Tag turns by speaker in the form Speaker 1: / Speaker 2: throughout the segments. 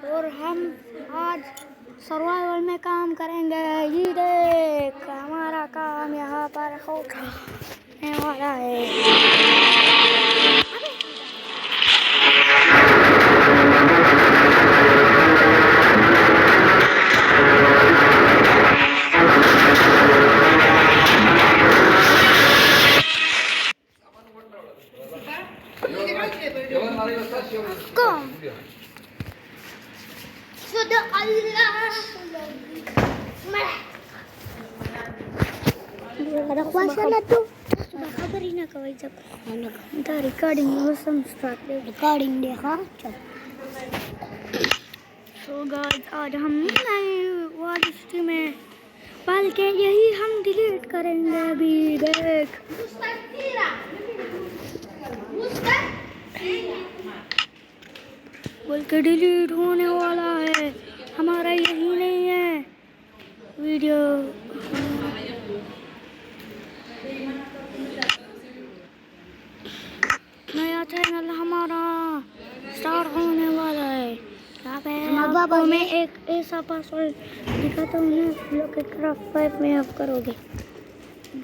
Speaker 1: और हम आज सर्वाइवल में काम करेंगे। ये देख हमारा काम यहाँ पर होने वाला है। Ada kuasa tuh. Sudah kabarin aku aja. Kita recording langsung start deh. Recording deh kan. So guys, आज हम नए वाली स्ट्रीम में बल्कि यही हम डिलीट करेंगे अभी। देख बल्कि डिलीट होने वाला है। हमारा यही नहीं है वीडियो। नया चैनल हमारा स्टार्ट होने वाला है। यहाँ पे आपको मैं एक ऐसा पासवर्ड दिखाता हूँ ना, लोकेटर 5 में आप करोगे।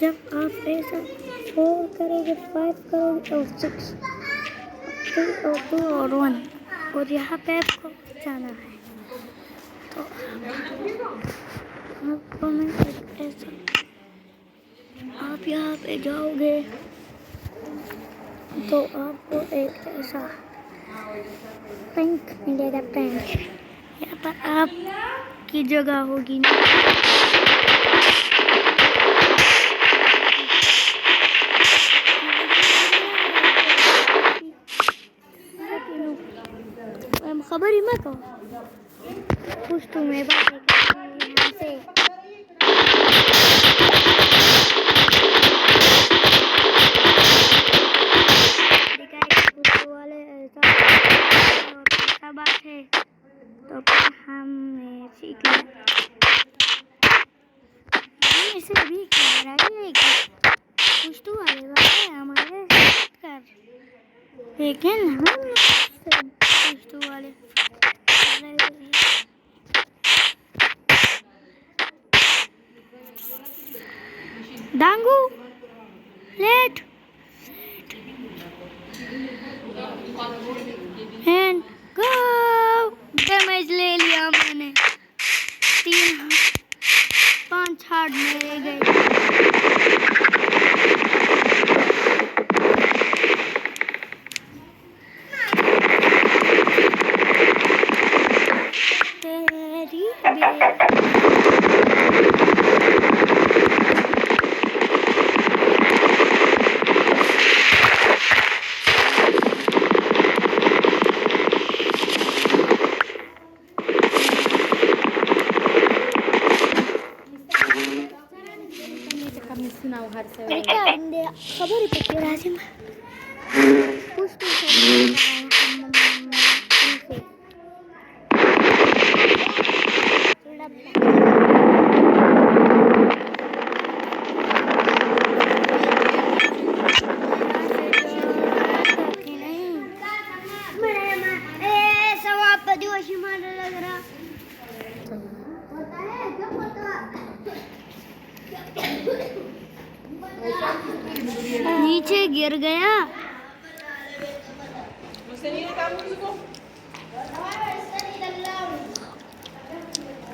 Speaker 1: जब आप ऐसा 4 करोगे, 5 करोगे और 6, 3 और 2 और 1 और यहाँ पे आपको जाना है। तो आपको मैं एक ऐसा, आप यहाँ पे जाओगे तो आपको एक ऐसा पिंक मिलेगा। पिंक यहाँ पर आपकी जगह होगी ना। खबर ही मत हो कुछ तुम्हें बात यहाँ से बात है। तो हमें सीख लिया इसे भी कर रही है कुछ तो वाले बात है हमारे कर, लेकिन हम कुछ तो वाले Dangu late and go. Damage ले लिया मैंने, 5 हार्ट मेरे गए। खबर ही पड़ी राजिम कुछ तो नीचे गिर गया।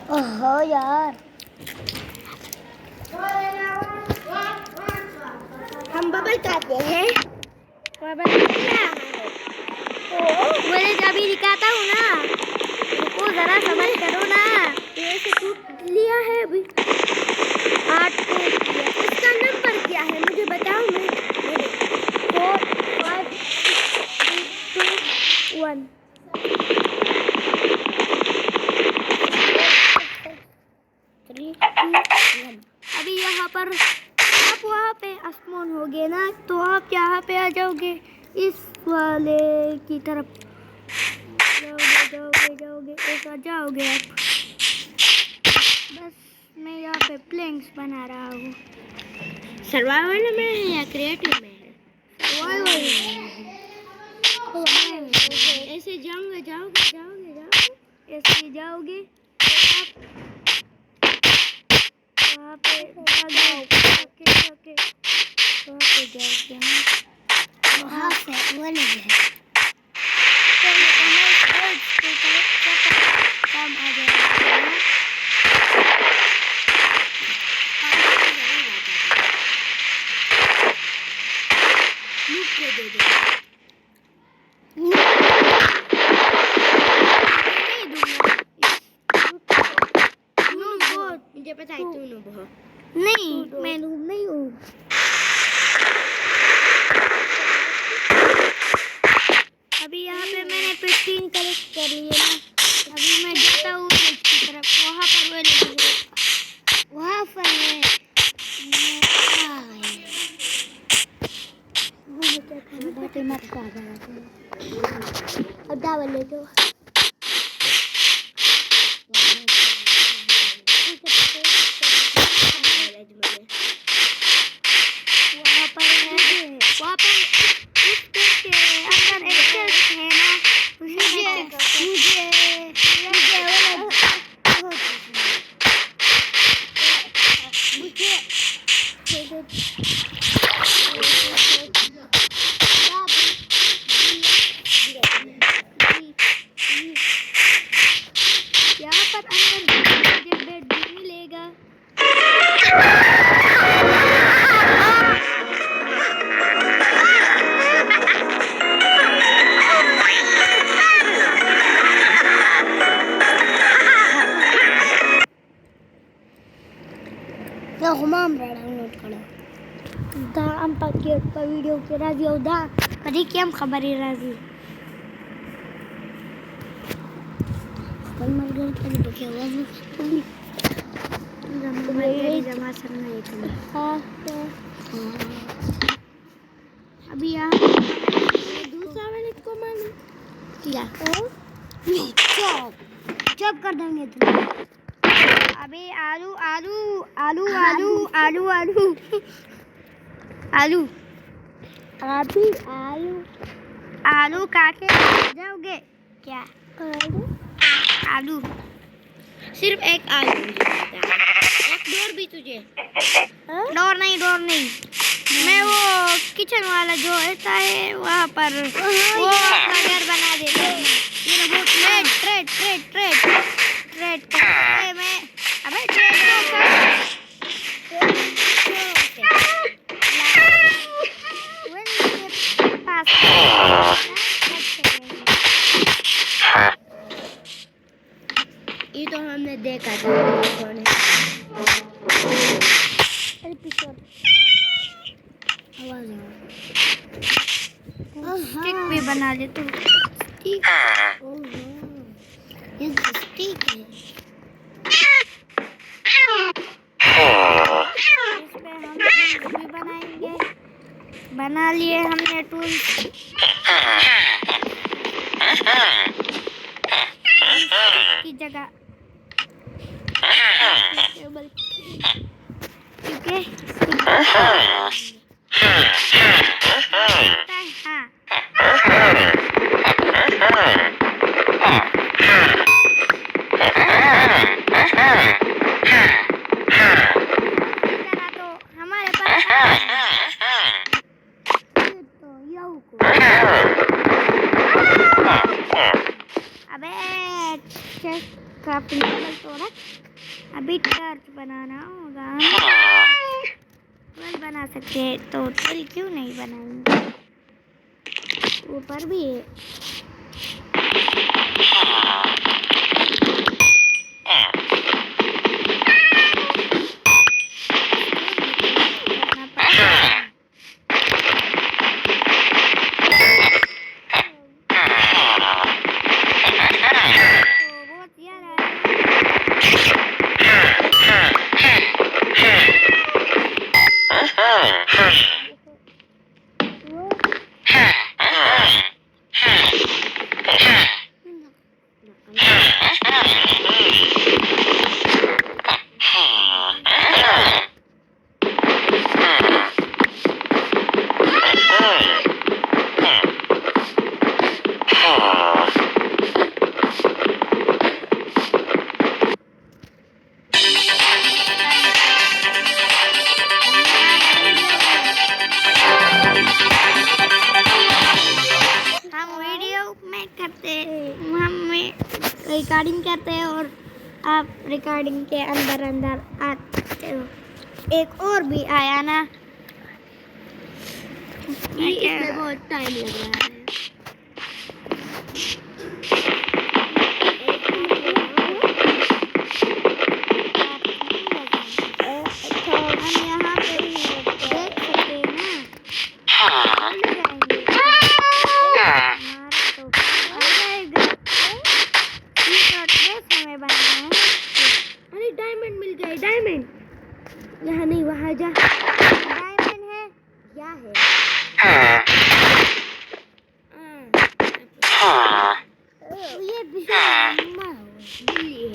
Speaker 1: ओहो यार, हम बबल खाते हैं। बबल बोले अभी दिखाता हूँ ना, वो जरा समझ करो ना। ऐसे टूट लिया है अभी 8 को। इसका नंबर क्या है मुझे बताओ। मैं 4 5 6 2 1 3 2 1। अभी यहाँ पर आप वहाँ पे आसमान हो गए ना, तो आप यहाँ पे आ जाओगे इस वाले की तरफ। जाओगे ऐसा जाओगे आप। बस मैं यहाँ पे प्लेन्स बना रहा हूँ। सर्वाइवल में है या क्रिएटिव में है? सर्वाइवल में। ऐसे जाओगे ऐसे जाओगे तो आप वहाँ पे जाओगे वहाँ पे जाओगे ना वहाँ से वो नहीं है काम आ जाएगा
Speaker 2: मुझे पता है तू नूब हो।
Speaker 1: नहीं मैं नूब नहीं हूँ अभी यहाँ पे मैंने 15 कलेक्ट कर लिए ना अभी मैं जाता हूँ की तरफ वहाँ पर है बातें मत कर अब डावल ले दो वहाँ पर इस पेड़ के अंदर एक चेस्ट है ना यहाँ पर अंदर मुझे बेड भी मिलेगा दा am pakai ke video ke radio da tadi kiam khabari razi kal mar tadi pakai wazi jama करना है तुम्हें अभी यहाँ दूसरा वाले को मालूम क्या चॉप कर देंगे तुम्हें अबे आलू आलू आलू आलू आलू आलू आलू अभी आलू आलू काटे जाओगे क्या आलू
Speaker 2: सिर्फ एक आलू एक डोर भी तुझे
Speaker 1: डोर नहीं मैं वो किचन वाला जो होता है वहाँ पर वो अपना घर बना देता हूँ ये वो ट्रेड मैं अबे
Speaker 2: ये तो हमने देखा था
Speaker 1: स्टिक भी बना ले तो
Speaker 2: ठीक ये स्टिक है
Speaker 1: इस पे हम भी बनाएंगे बना लिए हमने टूल्स की जगह ठीक है हमारे पास अबे क्राफ्टिंग टेबल तो रख अभी टर्च बनाना होगा ट्वेल बना सकते हैं तो 12 क्यों नहीं बनाएंगे ऊपर भी है हम रिकॉर्डिंग करते हैं और आप रिकॉर्डिंग के अंदर अंदर आते हो। एक और भी आया ना,
Speaker 2: इसमें बहुत टाइम लग रहा है।
Speaker 1: हम यहाँ पे देख सकते हैं ना, हमें बनाना है।
Speaker 2: अरे डायमंड मिल गए, डायमंड। यहाँ नहीं, वहाँ जा।
Speaker 1: डायमंड है क्या है? ये बिल्ली है।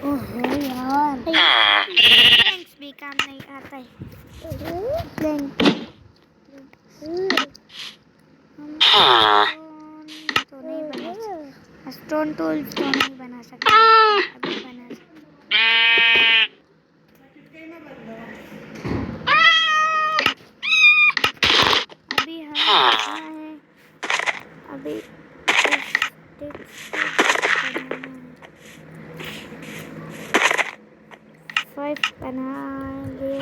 Speaker 1: ओहो यार, फ्रेंड्स भी काम नहीं आता है। तो नहीं बना सकते, स्टोन टूल तो नहीं बना सकते, अभी बना सकते। अभी हम करना है, अभी फाइव बनाएंगे।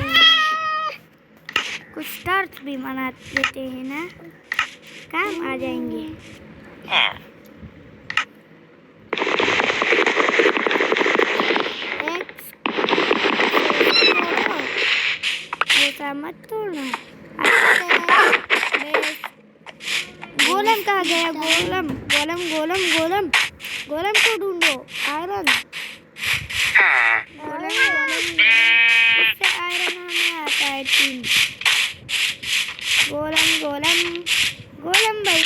Speaker 1: कुछ स्टार्स भी बना लेते हैं ना, काम आ जाएंगे। ऐसा मत तोड़ना। गोलम कहाँ गया? गोलम गोलम गोलम गोलम गोलम को ढूंढो। आयरन, गोलम गोलम, इससे आयरन हमें आता है 3। गोलम गोलम गोलम भाई,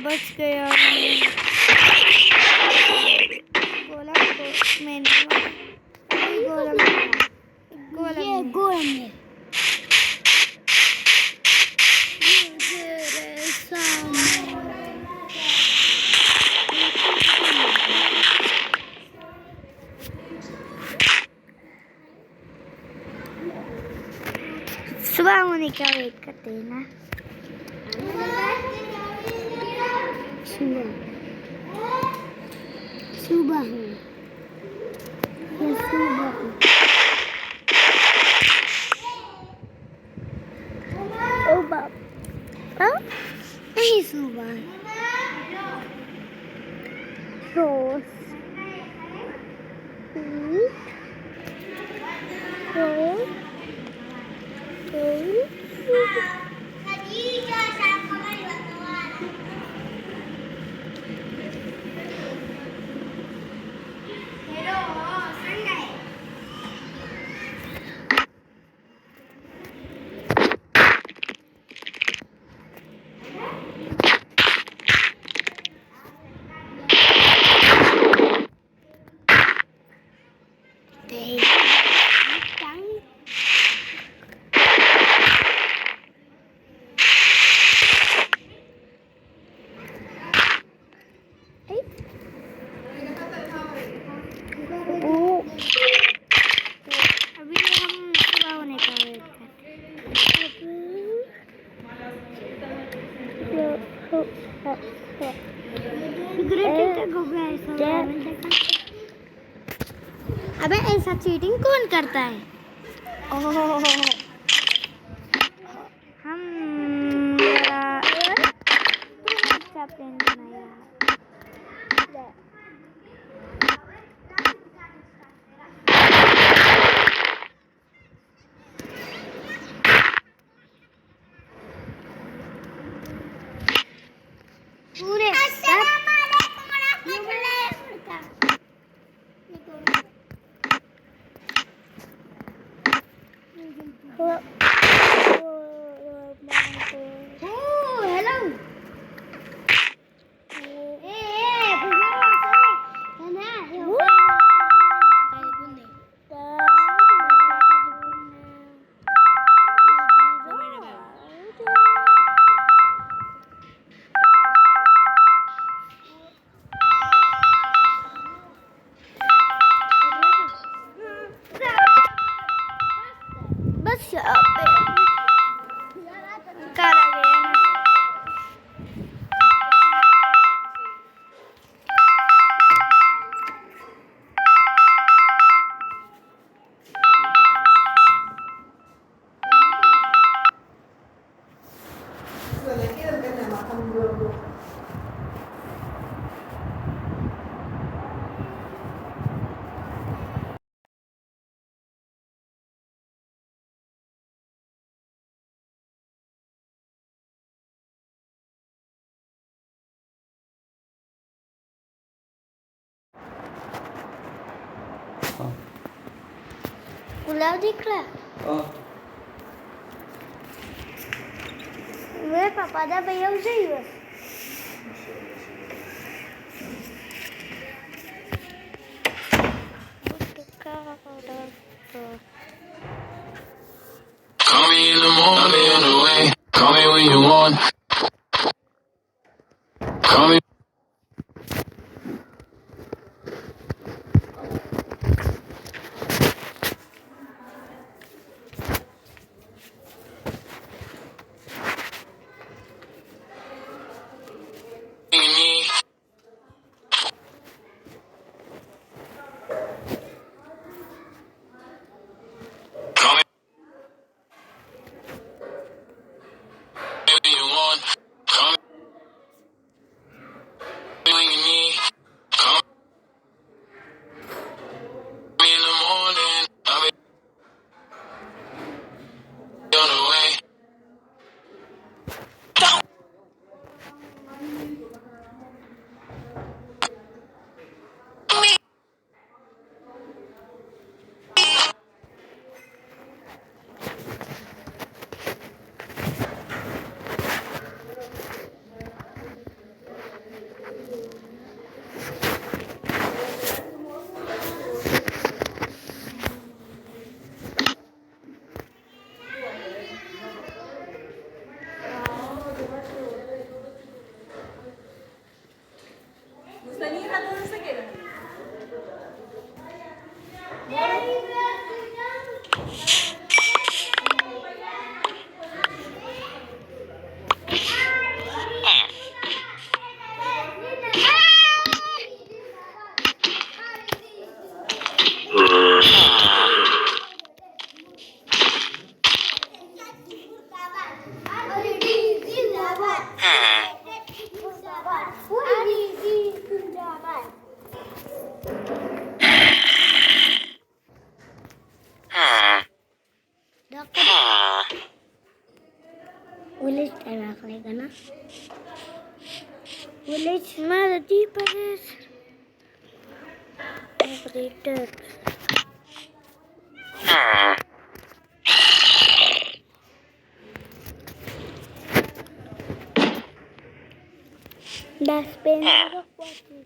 Speaker 1: बच गया। गोलम को मैंने गोलम ये गोलम है। सुबह होने का वेट करते हैं ना। सुबह है, ये सुबह है। ओ बाप, नहीं सुबह है। रोज अबे ऐसा चीटिंग कौन करता है? हम अच्छा प्लान बनाया। पूरे पुलाव दिख रहा है वे पापा दा भैया उसे ही बस
Speaker 3: Call me in the morning, I'll be on the way. Call me when you want. Call me. Call me when you want. Call me when you need. Call me in the morning, I'll be on the way.
Speaker 1: Village time रखने ना village में रहती पर operator dustbin bed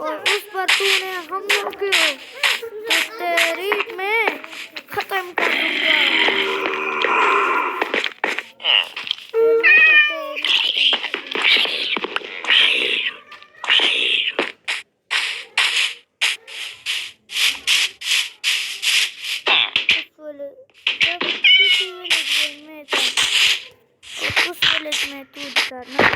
Speaker 1: और उस पर तूने हमला किया तो तेरी मैं खत्म कर दूंगा उस विलेज में तू करना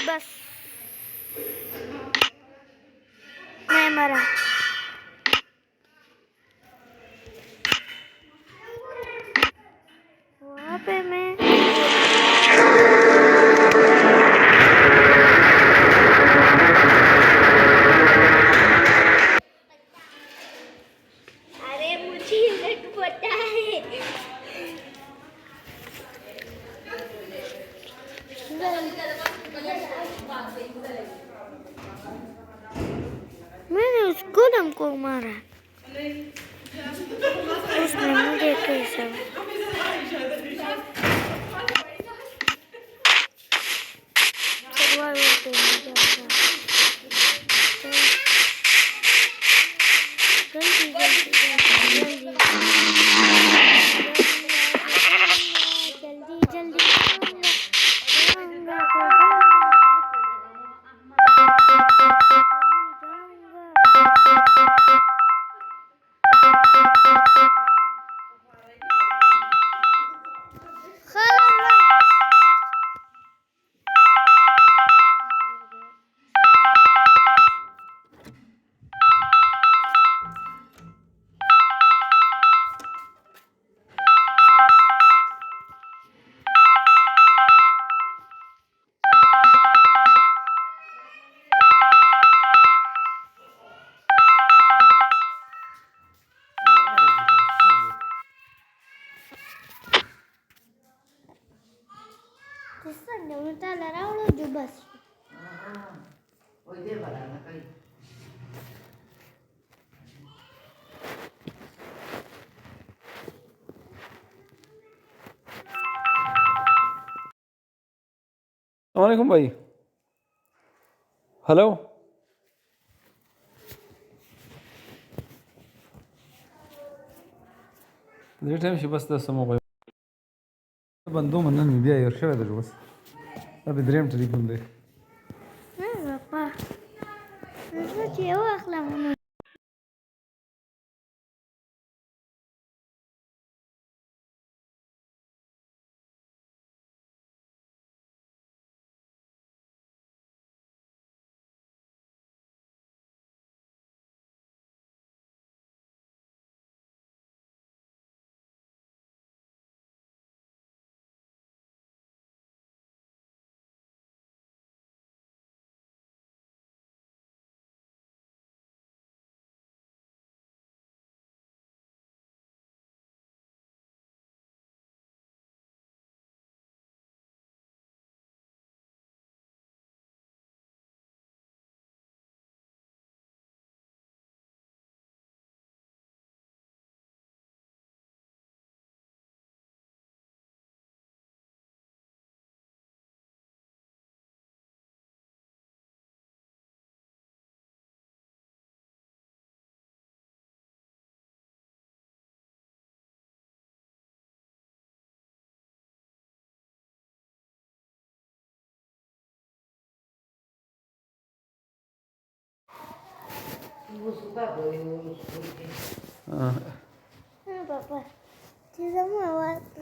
Speaker 1: बस मैं मरा वहाँ पे मैं अरे मुझे नहीं पता है मैंने उसको हमको मारा उसने मुझे कैसा survival पे मजा आता जल्दी जल्दी जल्दी जल्दी ताला रावलो जो बस
Speaker 4: अस्सलामुअलैकुम भाई। Hello دې ټایم شي بس د سمو غوي بندو منن بیا یو شوی دی بس دا به دریم ټلیفون دی
Speaker 1: پاپا زه چې یو اخلم پاپا چې زما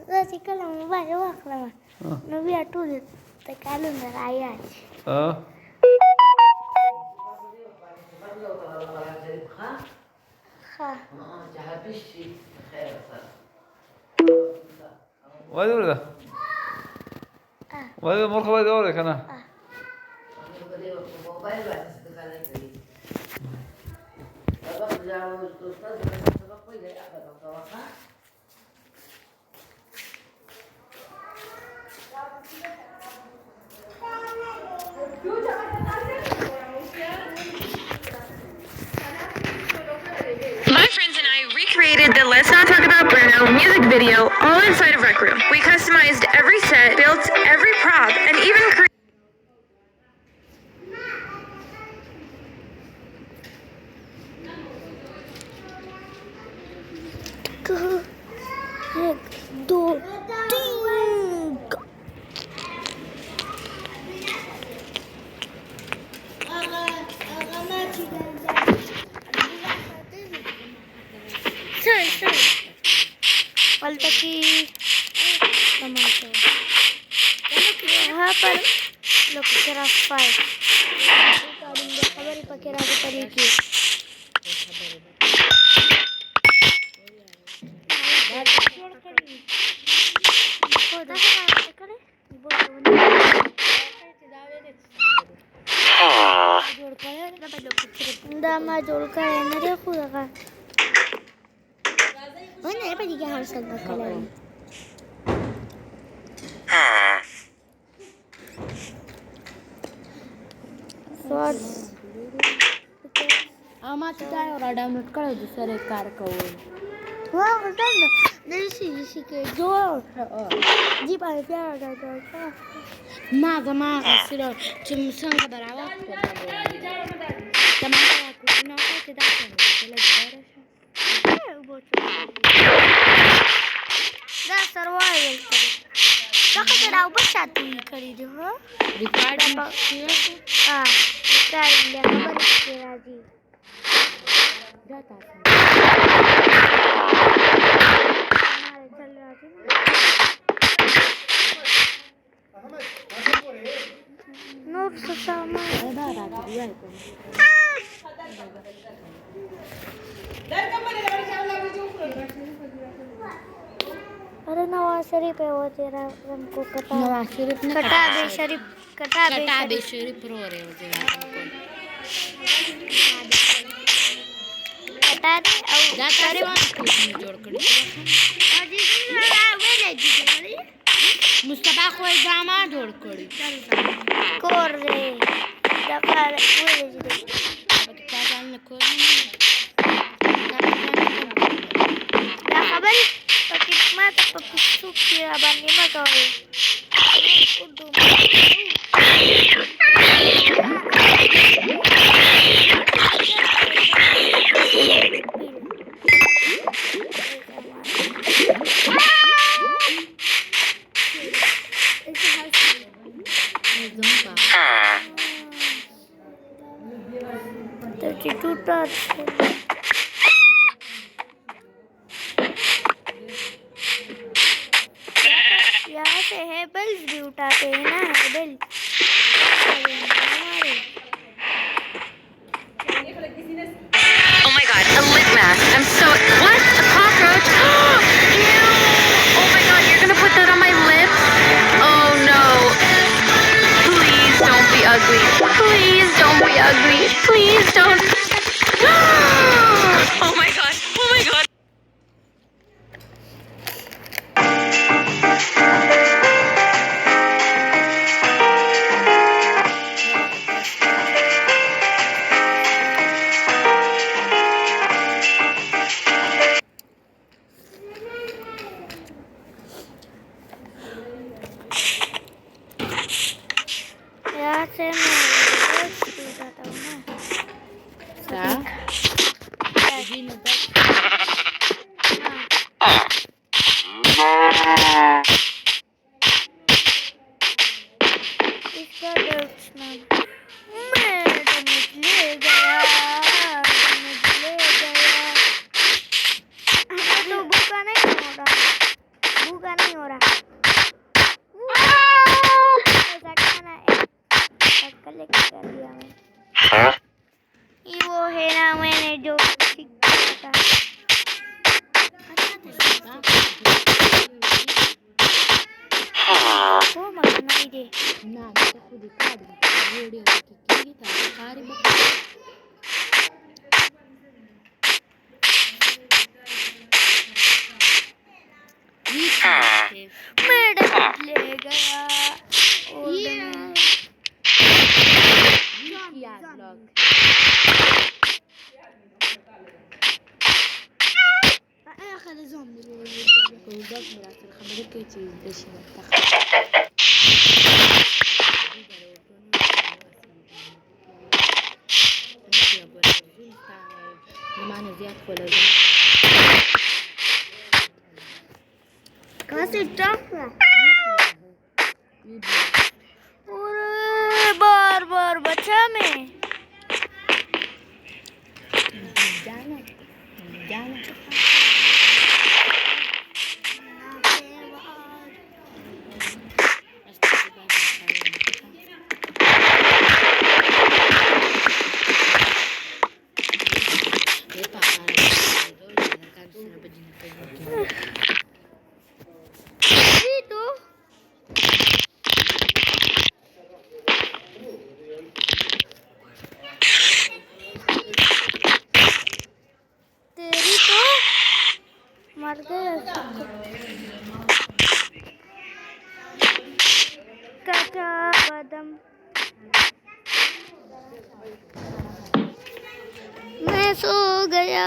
Speaker 1: زه چې کله موبایل واخلم نو بیا ټول تکالونه رایاد شي ښه
Speaker 4: وای ورده وای مور خبر دی اوره کنه
Speaker 5: My friends and I recreated the Let's Not Talk About Bruno music video all inside of Rec Room. We customized every set, built every prop, and even created
Speaker 1: एक दो तीन पलटा की टमाटर यहाँ पर लोग तेरा फाइल खबर पकेरा के तरीके Dama जोड़ कर है ना देखो लगा वो नहीं पता क्या हर साल का कलर शॉर्ट्स आमा चाहे और डाउनलोड करो दूसरे कार को वाह कसम जैसी के जो जी पाए प्यार करता ना जमा सिरो तुम संग बराबर तमाम को ना को ते दाते चले दा सर्वाइवल करी तो राव बचाती करी जो हो रिकॉर्ड हां रिकॉर्ड ले खबर के राजी जाता हमारे चल राजी नोट सामा आधा राजी दिया है अरे नवाज शरीफ है वो तेरा हमको कटा नवाज शरीफ ने कटा बे शरीफ रो रहे हो तेरा हमको कटा दे और जाता रे जोड़ कर और जिस वे ले जी
Speaker 2: मुस्तफा को ड्रामा जोड़ करी
Speaker 1: कोर रे दकार बोले दे
Speaker 2: क्या जानने को
Speaker 1: दा खबर pakit mata pakusuk ya bani mata oi urdu टूटा यहाँ से हेबल्स भी उठाते हैं ना हेबल
Speaker 5: Oh my god, a lip mask. I'm so... What? A cockroach? Ew! Oh my god, you're gonna put that on my lips? Oh no. Please don't be ugly. Please don't be ugly. Please don't... Oh my god. Oh my god.
Speaker 1: यहाँ से मैं उठाता हूँ ना इसका दर्शन madam ले गया हमें तो भूखा नहीं हो रहा ऐसा खाना है कलेक्ट कर दिया मैं ये वो है ना मैंने जो सीखा था वो मत नहीं दे
Speaker 2: ना मैं खुद दिखा दूँ वीडियो की था सारी
Speaker 1: मैडम ले गया कहाँ से ट्रक और बार बार बचा मैं
Speaker 2: जाना
Speaker 1: मर गया कच्चा बादाम मैं सो गया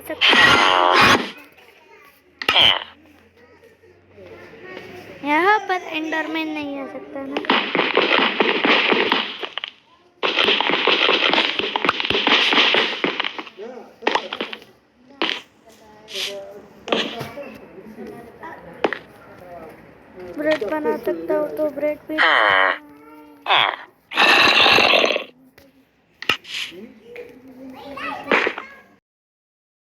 Speaker 1: सकता हूँ। यहाँ पर एंडरमैन नहीं आ सकता ना। ब्रेड बना सकता हूँ तो ब्रेड भी